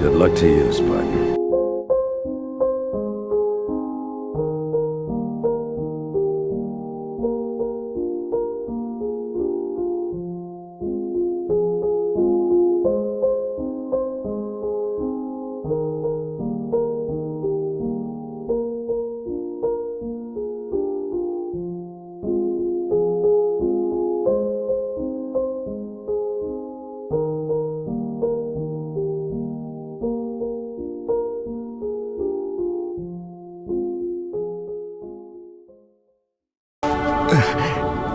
Good luck to you, Spartan.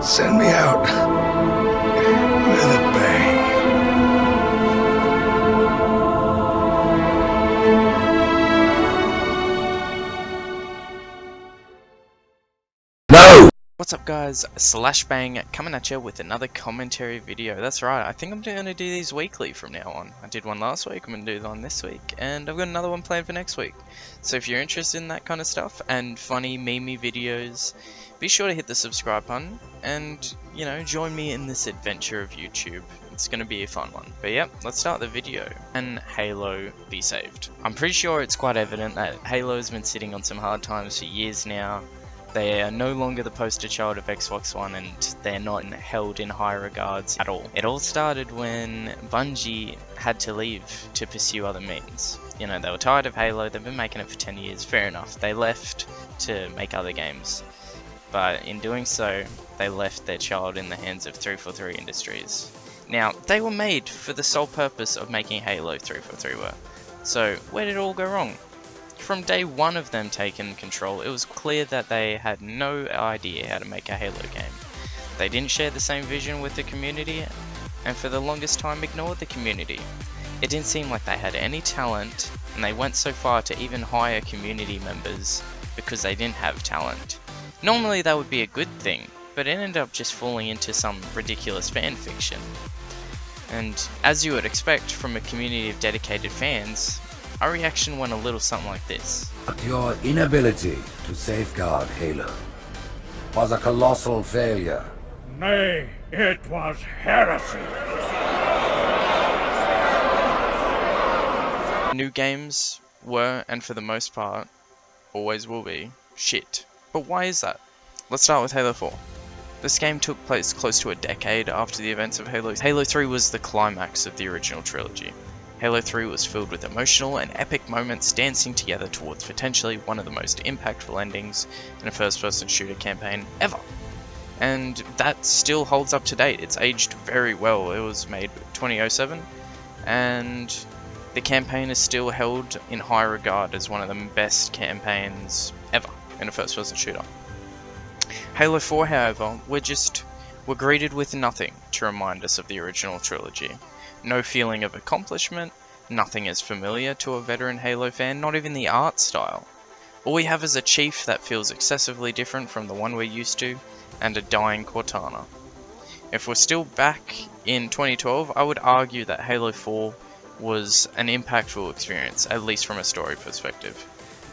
Send me out with a bang. No! What's up guys, Slashbang coming at you with another commentary video. That's right, I think I'm going to do these weekly from now on. I did one last week, I'm going to do one this week, and I've got another one planned for next week. So if you're interested in that kind of stuff, and funny memey videos, be sure to hit the subscribe button, and, you know, join me in this adventure of YouTube. It's going to be a fun one. But yep, let's start the video. Can Halo be saved? I'm pretty sure it's quite evident that Halo has been sitting on some hard times for years now. They are no longer the poster child of Xbox One, and they're not held in high regards at all. It all started when Bungie had to leave to pursue other means. You know, they were tired of Halo, they've been making it for 10 years, fair enough. They left to make other games. But in doing so, they left their child in the hands of 343 Industries. Now, they were made for the sole purpose of making Halo 343 were. So, where did it all go wrong? From day one of them taking control, it was clear that they had no idea how to make a Halo game. They didn't share the same vision with the community, and for the longest time ignored the community. It didn't seem like they had any talent, and they went so far to even hire community members because they didn't have talent. Normally that would be a good thing, but it ended up just falling into some ridiculous fan fiction. And as you would expect from a community of dedicated fans, our reaction went a little something like this. Your inability to safeguard Halo was a colossal failure. Nay, it was heresy. New games were, and for the most part, always will be, shit. But why is that? Let's start with Halo 4. This game took place close to a decade after the events of Halo. Halo 3 was the climax of the original trilogy. Halo 3 was filled with emotional and epic moments dancing together towards potentially one of the most impactful endings in a first-person shooter campaign ever. And that still holds up to date. It's aged very well. It was made 2007, and the campaign is still held in high regard as one of the best campaigns ever in a first-person shooter. Halo 4, however, we're greeted with nothing to remind us of the original trilogy. No feeling of accomplishment, nothing as familiar to a veteran Halo fan, not even the art style. All we have is a chief that feels excessively different from the one we're used to, and a dying Cortana. If we're still back in 2012, I would argue that Halo 4 was an impactful experience, at least from a story perspective.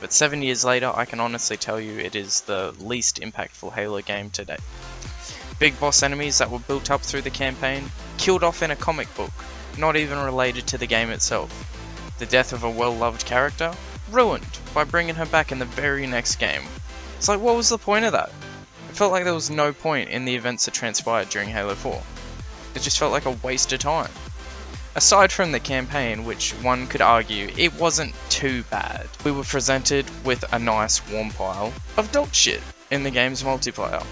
But 7 years later, I can honestly tell you it is the least impactful Halo game to date. Big boss enemies that were built up through the campaign, killed off in a comic book, not even related to the game itself. The death of a well-loved character, ruined by bringing her back in the very next game. It's like, what was the point of that? It felt like there was no point in the events that transpired during Halo 4. It just felt like a waste of time. Aside from the campaign, which one could argue it wasn't too bad, we were presented with a nice warm pile of dog shit in the game's multiplayer.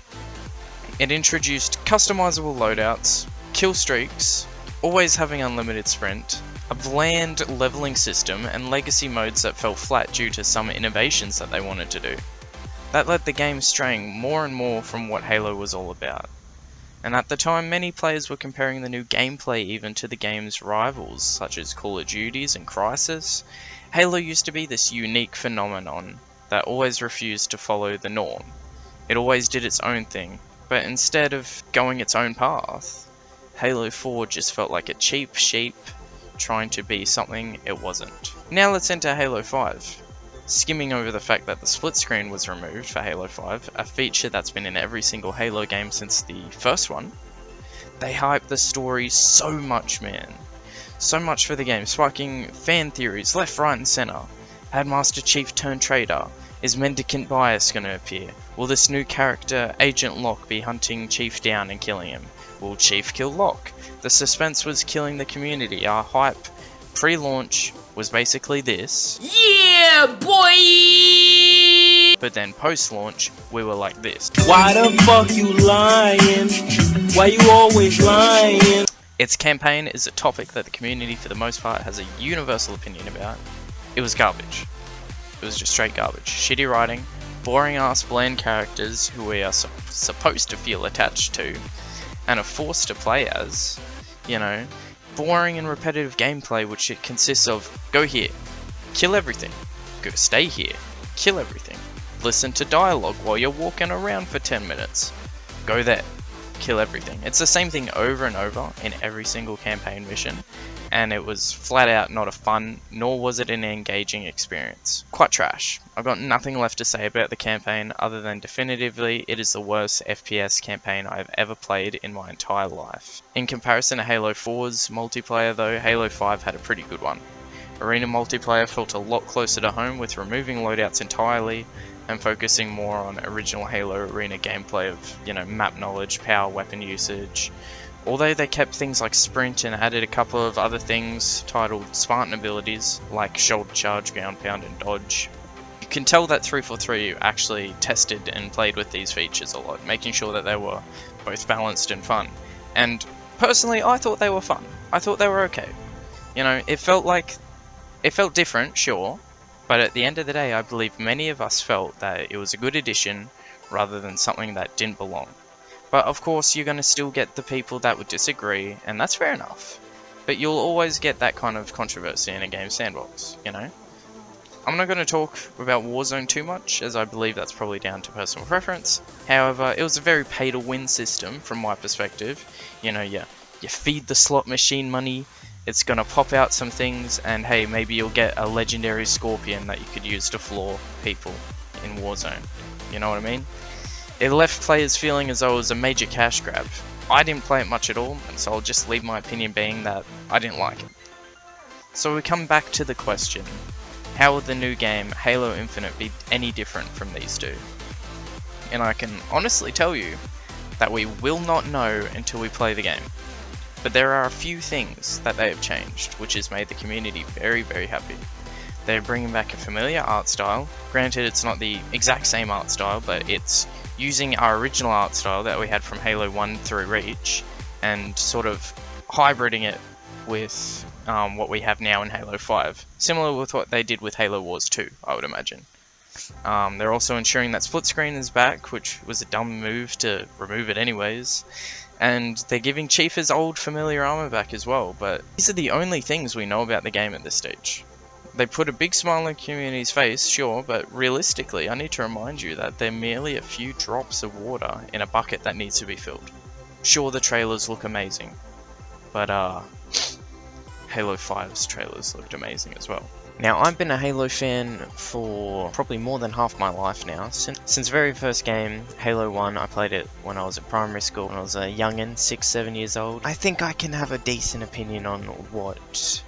It introduced customizable loadouts, kill streaks, always having unlimited sprint, a bland leveling system, and legacy modes that fell flat due to some innovations that they wanted to do. That led the game straying more and more from what Halo was all about. And at the time, many players were comparing the new gameplay even to the game's rivals, such as Call of Duty's and Crysis. Halo used to be this unique phenomenon that always refused to follow the norm. It always did its own thing, but instead of going its own path, Halo 4 just felt like a cheap sheep trying to be something it wasn't. Now let's enter Halo 5. Skimming over the fact that the split screen was removed for Halo 5, a feature that's been in every single Halo game since the first one, they hyped the story so much, man. So much for the game, sparking fan theories left, right and centre. Had Master Chief turn traitor? Is Mendicant Bias going to appear? Will this new character, Agent Locke, be hunting Chief down and killing him? Will Chief kill Locke? The suspense was killing the community. Our hype pre-launch was basically this. Yeah, boy! But then post-launch, we were like this. Why the fuck you lying? Why you always lying? Its campaign is a topic that the community, for the most part, has a universal opinion about. It was garbage. It was just straight garbage. Shitty writing, boring ass bland characters who we are supposed to feel attached to, and are forced to play as, you know, boring and repetitive gameplay which it consists of go here, kill everything, go stay here, kill everything, listen to dialogue while you're walking around for 10 minutes, go there, kill everything. It's the same thing over and over in every single campaign mission, and it was flat out not a fun, nor was it an engaging experience. Quite trash. I've got nothing left to say about the campaign other than definitively it is the worst FPS campaign I've ever played in my entire life. In comparison to Halo 4's multiplayer though, Halo 5 had a pretty good one. Arena multiplayer felt a lot closer to home with removing loadouts entirely and focusing more on original Halo Arena gameplay of, you know, map knowledge, power weapon usage. Although they kept things like sprint and added a couple of other things titled Spartan abilities like shoulder charge, ground pound and dodge. You can tell that 343 actually tested and played with these features a lot, making sure that they were both balanced and fun. And personally, I thought they were fun. I thought they were okay. You know, it felt different, sure, but at the end of the day, I believe many of us felt that it was a good addition rather than something that didn't belong. But of course, you're going to still get the people that would disagree, and that's fair enough. But you'll always get that kind of controversy in a game sandbox, you know? I'm not going to talk about Warzone too much, as I believe that's probably down to personal preference. However, it was a very pay-to-win system from my perspective. You know, you feed the slot machine money, it's going to pop out some things, and hey, maybe you'll get a legendary Scorpion that you could use to floor people in Warzone. You know what I mean? It left players feeling as though it was a major cash grab. I didn't play it much at all, and so I'll just leave my opinion being that I didn't like it. So we come back to the question, how will the new game, Halo Infinite, be any different from these two? And I can honestly tell you that we will not know until we play the game. But there are a few things that they have changed, which has made the community very, very happy. They're bringing back a familiar art style. Granted, it's not the exact same art style, but it's using our original art style that we had from Halo 1 through Reach and sort of hybriding it with what we have now in Halo 5. Similar with what they did with Halo Wars 2, I would imagine. They're also ensuring that split screen is back, which was a dumb move to remove it anyways. And they're giving Chief his old familiar armor back as well, but these are the only things we know about the game at this stage. They put a big smile on the community's face, sure, but realistically, I need to remind you that they're merely a few drops of water in a bucket that needs to be filled. Sure, the trailers look amazing, but Halo 5's trailers looked amazing as well. Now, I've been a Halo fan for probably more than half my life now. Since the very first game, Halo 1, I played it when I was in primary school, when I was a youngin', 6-7 years old. I think I can have a decent opinion on what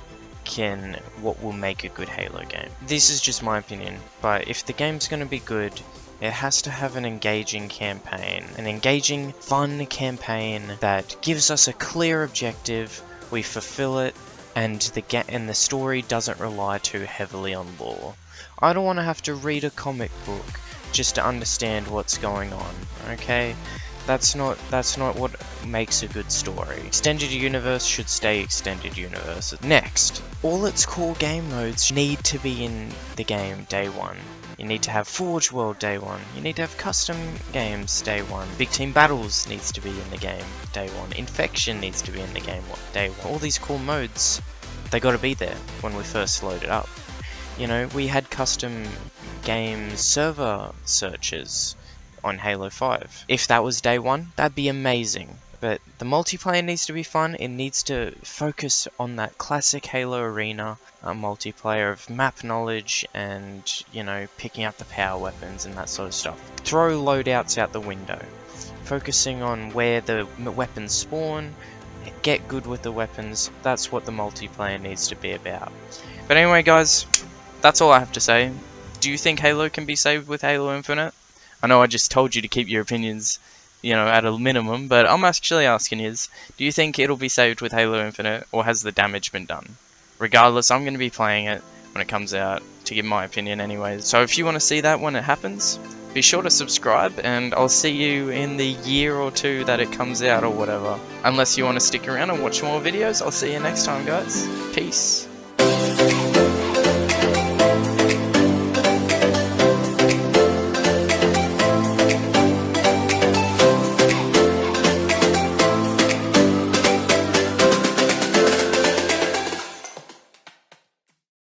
will make a good Halo game. This is just my opinion, but if the game's going to be good, it has to have an engaging campaign. An engaging, fun campaign that gives us a clear objective, we fulfill it, and the story doesn't rely too heavily on lore. I don't want to have to read a comic book just to understand what's going on, okay? That's not what makes a good story. Extended universe should stay extended universe. Next, all its core game modes need to be in the game day one. You need to have Forge World day one. You need to have custom games day one. Big Team Battles needs to be in the game day one. Infection needs to be in the game day one. All these core modes, they gotta be there when we first load it up. You know, we had custom game server searches on Halo 5. If that was day one, that'd be amazing. But the multiplayer needs to be fun. It needs to focus on that classic Halo Arena multiplayer of map knowledge and, you know, picking up the power weapons and that sort of stuff. Throw loadouts out the window. Focusing on where the weapons spawn, get good with the weapons. That's what the multiplayer needs to be about. But anyway, guys, that's all I have to say. Do you think Halo can be saved with Halo Infinite? I know I just told you to keep your opinions, you know, at a minimum, but I'm actually asking is, do you think it'll be saved with Halo Infinite, or has the damage been done? Regardless, I'm going to be playing it when it comes out to give my opinion anyways. So if you want to see that when it happens, be sure to subscribe, and I'll see you in the year or two that it comes out or whatever. Unless you want to stick around and watch more videos, I'll see you next time, guys. Peace.